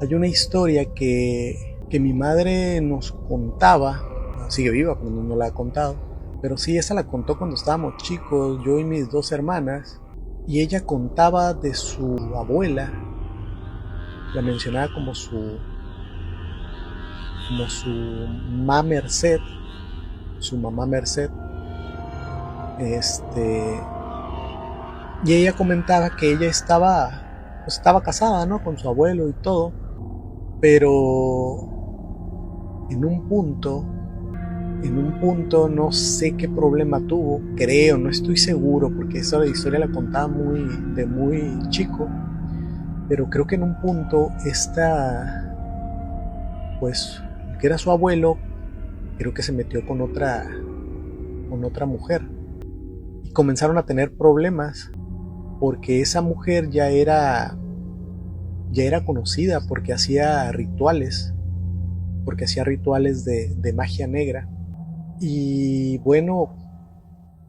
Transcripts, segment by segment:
Hay una historia que mi madre nos contaba, sigue viva, pero no la ha contado, pero sí, esa la contó cuando estábamos chicos, yo y mis dos hermanas, y ella contaba de su abuela, la mencionaba como su mamá Merced, su mamá Merced, este, y ella comentaba que ella estaba casada, ¿no? Con su abuelo y todo, pero en un punto en un punto no sé qué problema tuvo, creo, no estoy seguro, porque esa historia la contaba de muy chico, pero creo que en un punto pues, el que era su abuelo, creo que se metió con otra mujer. Y comenzaron a tener problemas, porque esa mujer ya era conocida porque hacía rituales de magia negra. Y bueno,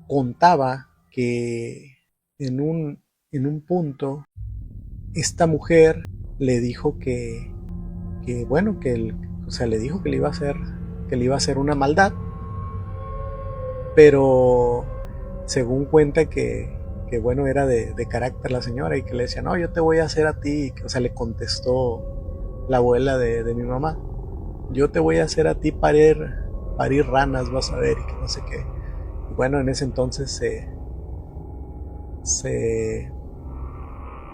contaba que en en un punto esta mujer le dijo que bueno, o sea, le dijo que que le iba a hacer una maldad, pero según cuenta que bueno, era de carácter la señora y que le decía, no, yo te voy a hacer a ti, o sea, le contestó la abuela de mi mamá, yo te voy a hacer a ti parir ranas, vas a ver, y que no sé qué. Y bueno, en ese entonces se,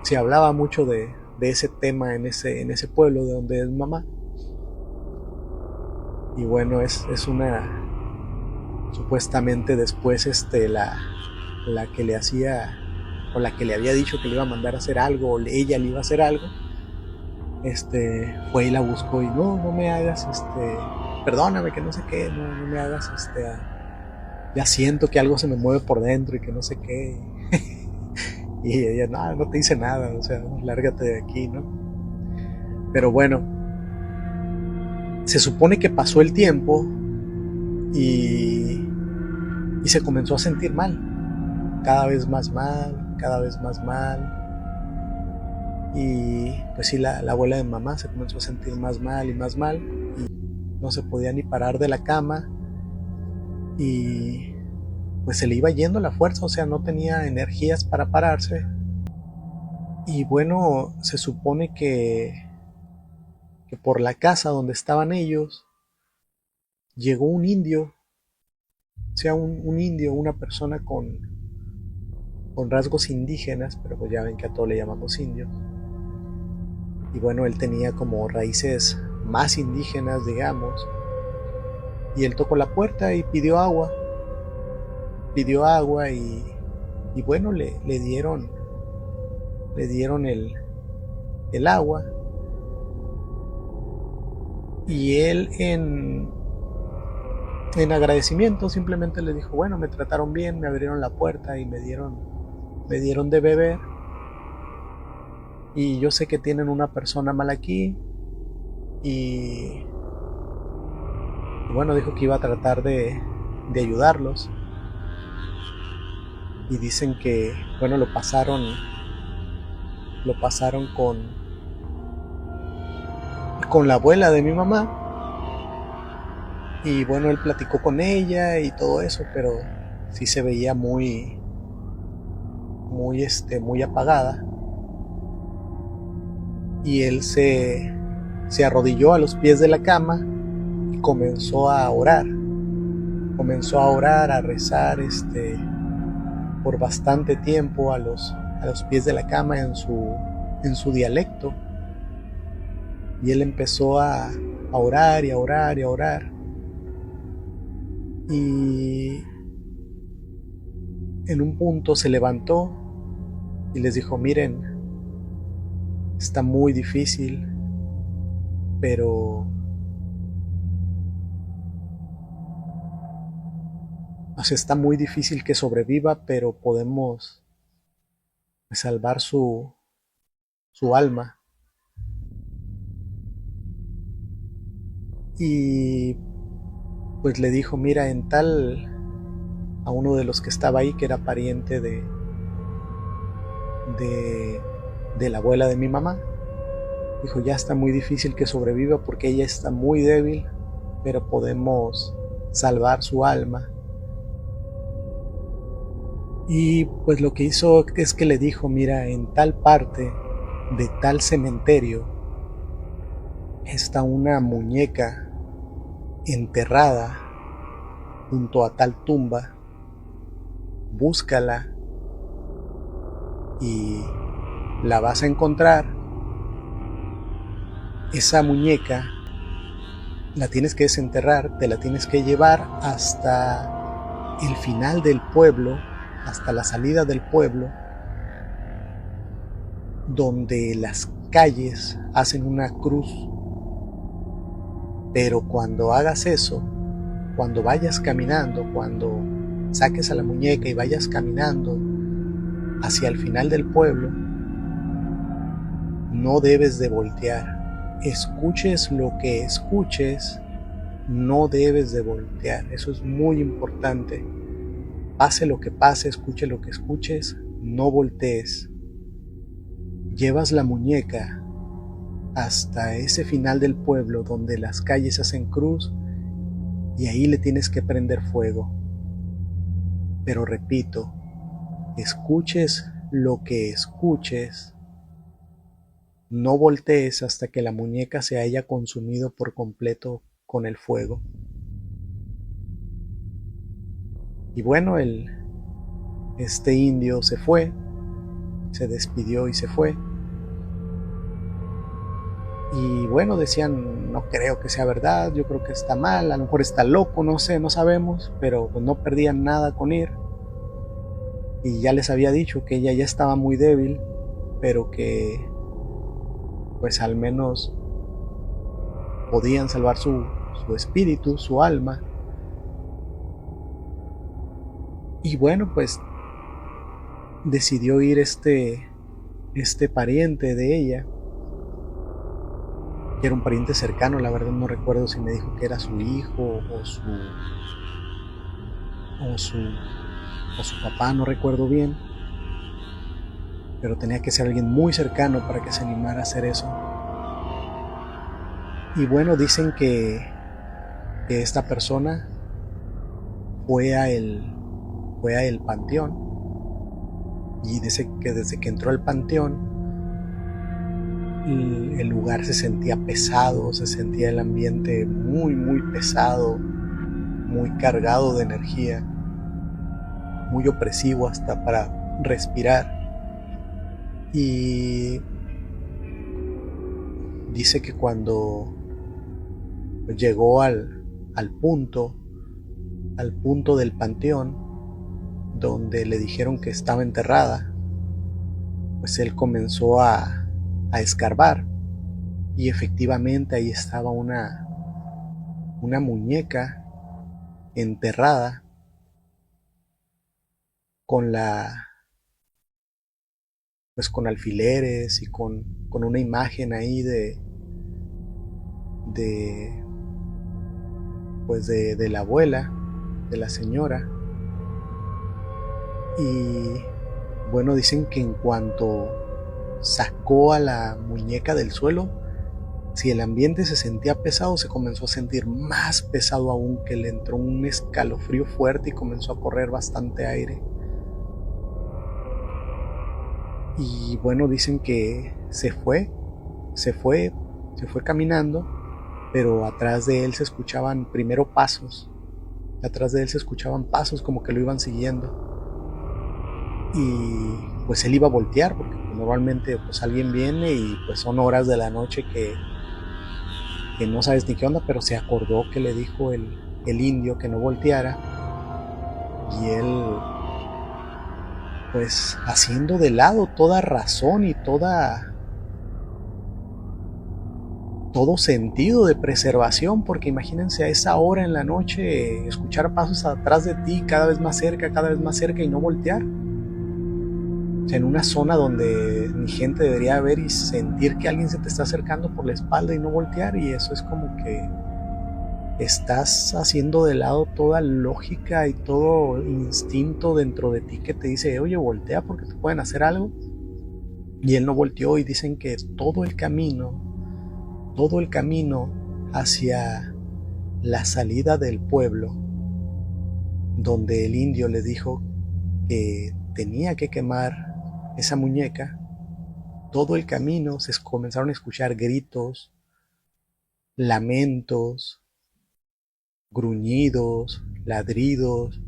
se hablaba mucho de ese tema en ese pueblo de donde es mamá. Y bueno, es supuestamente después la que le hacía, o la que le había dicho que le iba a mandar a hacer algo, o ella le iba a hacer algo, fue y la buscó y no, no me hagas, perdóname, que no sé qué, no, no me hagas, ya siento que algo se me mueve por dentro y que no sé qué. Y ella, no, no te hice nada, o sea, lárgate de aquí, ¿no? Pero bueno, se supone que pasó el tiempo y, y se comenzó a sentir mal, cada vez más mal, cada vez más mal. Y pues sí, la abuela de mamá se comenzó a sentir más mal y más mal. No se podía ni parar de la cama y pues se le iba yendo la fuerza, o sea, no tenía energías para pararse. Y bueno, se supone que por la casa donde estaban ellos llegó un indio, o sea, un indio, una persona con rasgos indígenas, pero pues ya ven que a todos le llamamos indios. Y bueno, él tenía como raíces más indígenas, digamos. Y él tocó la puerta y pidió agua y bueno, le dieron el agua. Y él en agradecimiento simplemente le dijo, bueno, me trataron bien, me abrieron la puerta y me dieron de beber. Y yo sé que tienen una persona mal aquí y bueno, dijo que iba a tratar de ayudarlos. Y dicen que, bueno, lo pasaron con la abuela de mi mamá. Y bueno, él platicó con ella y todo eso, pero sí se veía muy apagada. Y él se arrodilló a los pies de la cama y comenzó a orar. Comenzó a orar, a rezar, por bastante tiempo a los pies de la cama en su dialecto. Y él empezó a orar y a orar y a orar. Y en un punto se levantó y les dijo, miren, está muy difícil, pero o sea, está muy difícil que sobreviva, pero podemos salvar su alma. Y pues le dijo, mira, a uno de los que estaba ahí, que era pariente de, de la abuela de mi mamá, Dijo, ya está muy difícil que sobreviva porque ella está muy débil, pero podemos salvar su alma. Y pues lo que hizo es que le dijo, mira, en tal parte de tal cementerio está una muñeca enterrada junto a tal tumba, búscala y la vas a encontrar. Esa muñeca la tienes que desenterrar, te la tienes que llevar hasta el final del pueblo, hasta la salida del pueblo, donde las calles hacen una cruz. Pero cuando hagas eso, cuando vayas caminando, cuando saques a la muñeca y vayas caminando hacia el final del pueblo, no debes de voltear. Escuches lo que escuches, no debes de voltear. Eso es muy importante. Pase lo que pase, escuche lo que escuches, no voltees. Llevas la muñeca hasta ese final del pueblo donde las calles hacen cruz y ahí le tienes que prender fuego. Pero repito, escuches lo que escuches, no voltees hasta que la muñeca se haya consumido por completo con el fuego. Y bueno, este indio se fue, se despidió y se fue. Y bueno, decían, no creo que sea verdad, yo creo que está mal, a lo mejor está loco, no sé, no sabemos, pero pues no perdían nada con ir. Y ya les había dicho que ella ya estaba muy débil, pero que pues al menos podían salvar su espíritu, su alma. Y bueno, pues decidió ir este pariente de ella, que era un pariente cercano, la verdad no recuerdo si me dijo que era su hijo o su papá, no recuerdo bien, pero tenía que ser alguien muy cercano para que se animara a hacer eso. Y bueno, dicen que esta persona fue a el panteón, y dice que desde que entró al panteón el lugar se sentía pesado, se sentía el ambiente muy muy pesado, muy cargado de energía, muy opresivo hasta para respirar. Y dice que cuando llegó al punto del panteón donde le dijeron que estaba enterrada, pues él comenzó a escarbar y efectivamente ahí estaba una muñeca enterrada con con alfileres y con una imagen ahí de la abuela, de la señora. Y bueno, dicen que en cuanto sacó a la muñeca del suelo, si el ambiente se sentía pesado, se comenzó a sentir más pesado aún, que le entró un escalofrío fuerte y comenzó a correr bastante aire. Y bueno, dicen que se fue caminando, pero atrás de él se escuchaban primero pasos. Atrás de él se escuchaban pasos como que lo iban siguiendo. Y pues él iba a voltear porque normalmente pues alguien viene y pues son horas de la noche que no sabes ni qué onda, pero se acordó que le dijo el indio que no volteara, y él pues haciendo de lado toda razón y todo sentido de preservación, porque imagínense a esa hora en la noche escuchar pasos atrás de ti cada vez más cerca y no voltear. O sea, en una zona donde mi gente debería ver y sentir que alguien se te está acercando por la espalda y no voltear, y eso es como que estás haciendo de lado toda lógica y todo instinto dentro de ti que te dice, oye, voltea porque te pueden hacer algo. Y él no volteó, y dicen que todo el camino todo el camino hacia la salida del pueblo, donde el indio le dijo que tenía que quemar esa muñeca, todo el camino se comenzaron a escuchar gritos, lamentos, gruñidos, ladridos,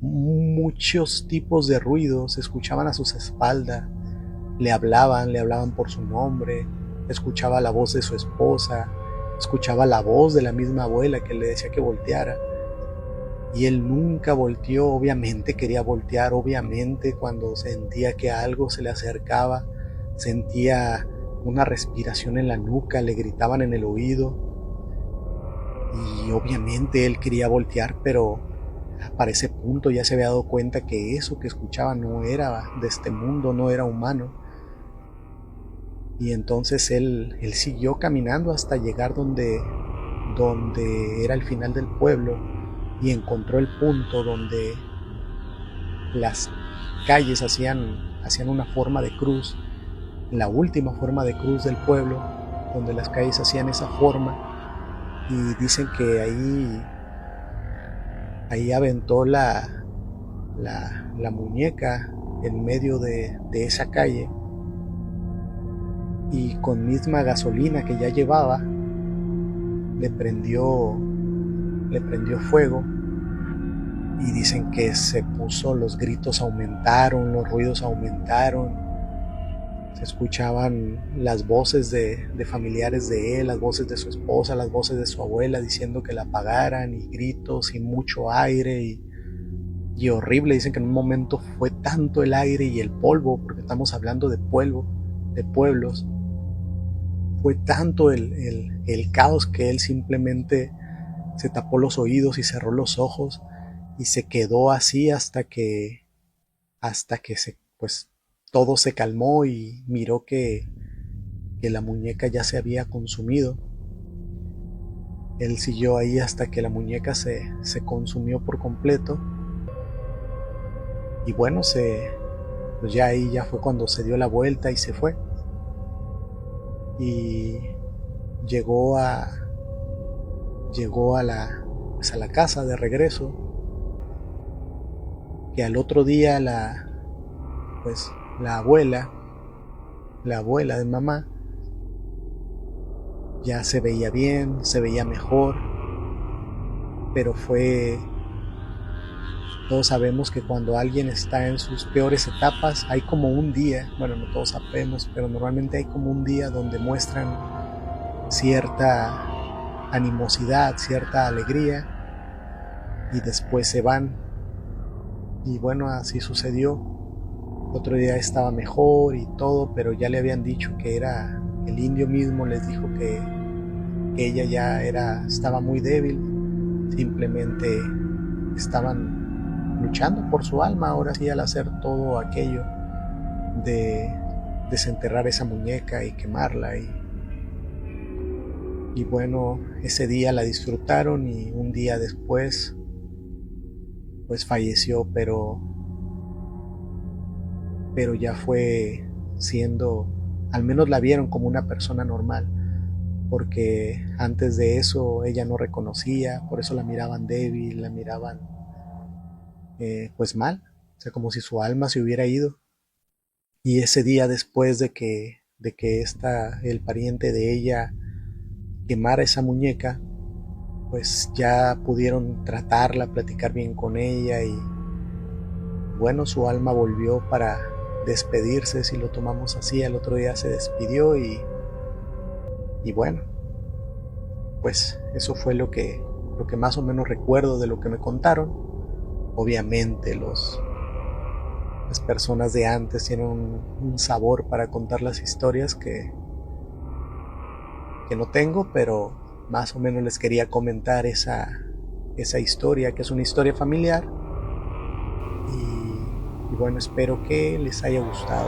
muchos tipos de ruidos se escuchaban a sus espaldas. Le hablaban por su nombre, escuchaba la voz de su esposa, escuchaba la voz de la misma abuela que le decía que volteara. Y él nunca volteó. Obviamente quería voltear, obviamente cuando sentía que algo se le acercaba, sentía una respiración en la nuca, le gritaban en el oído. Y obviamente él quería voltear, pero para ese punto ya se había dado cuenta que eso que escuchaba no era de este mundo, no era humano. Y entonces él siguió caminando hasta llegar donde era el final del pueblo, y encontró el punto donde las calles hacían una forma de cruz, la última forma de cruz del pueblo, donde las calles hacían esa forma. Y dicen que ahí aventó la muñeca en medio de esa calle, y con misma gasolina que ya llevaba le prendió fuego. Y dicen que se puso, los gritos aumentaron, los ruidos aumentaron, se escuchaban las voces de familiares de él, las voces de su esposa, las voces de su abuela diciendo que la apagaran, y gritos y mucho aire y horrible. Dicen que en un momento fue tanto el aire y el polvo, porque estamos hablando de polvo, de pueblos, fue tanto el caos que él simplemente se tapó los oídos y cerró los ojos, y se quedó así hasta que pues todo se calmó, y miró que la muñeca ya se había consumido. Él siguió ahí hasta que la muñeca se consumió por completo. Y bueno, pues ya ahí ya fue cuando se dio la vuelta y se fue. Y llegó a la casa de regreso, que al otro día la abuela de mamá ya se veía bien, se veía mejor, pero todos sabemos que cuando alguien está en sus peores etapas hay como un día, bueno, no todos sabemos, pero normalmente hay como un día donde muestran cierta animosidad, cierta alegría, y después se van. Y bueno, así sucedió. Otro día estaba mejor y todo, pero ya le habían dicho que era el indio mismo, les dijo que ella ya estaba muy débil, simplemente estaban luchando por su alma ahora sí, al hacer todo aquello de desenterrar esa muñeca y quemarla. Y bueno, ese día la disfrutaron, y un día después pues falleció, pero ya fue siendo, al menos la vieron como una persona normal, porque antes de eso ella no reconocía, por eso la miraban débil, la miraban pues mal, o sea, como si su alma se hubiera ido. Y ese día después de que el pariente de ella quemara esa muñeca, pues ya pudieron tratarla, platicar bien con ella, y bueno, su alma volvió para despedirse, si lo tomamos así. Al otro día se despidió, y bueno, pues eso fue lo que más o menos recuerdo de lo que me contaron. Obviamente las personas de antes tienen un sabor para contar las historias que no tengo, pero más o menos les quería comentar esa historia, que es una historia familiar. Y bueno, espero que les haya gustado.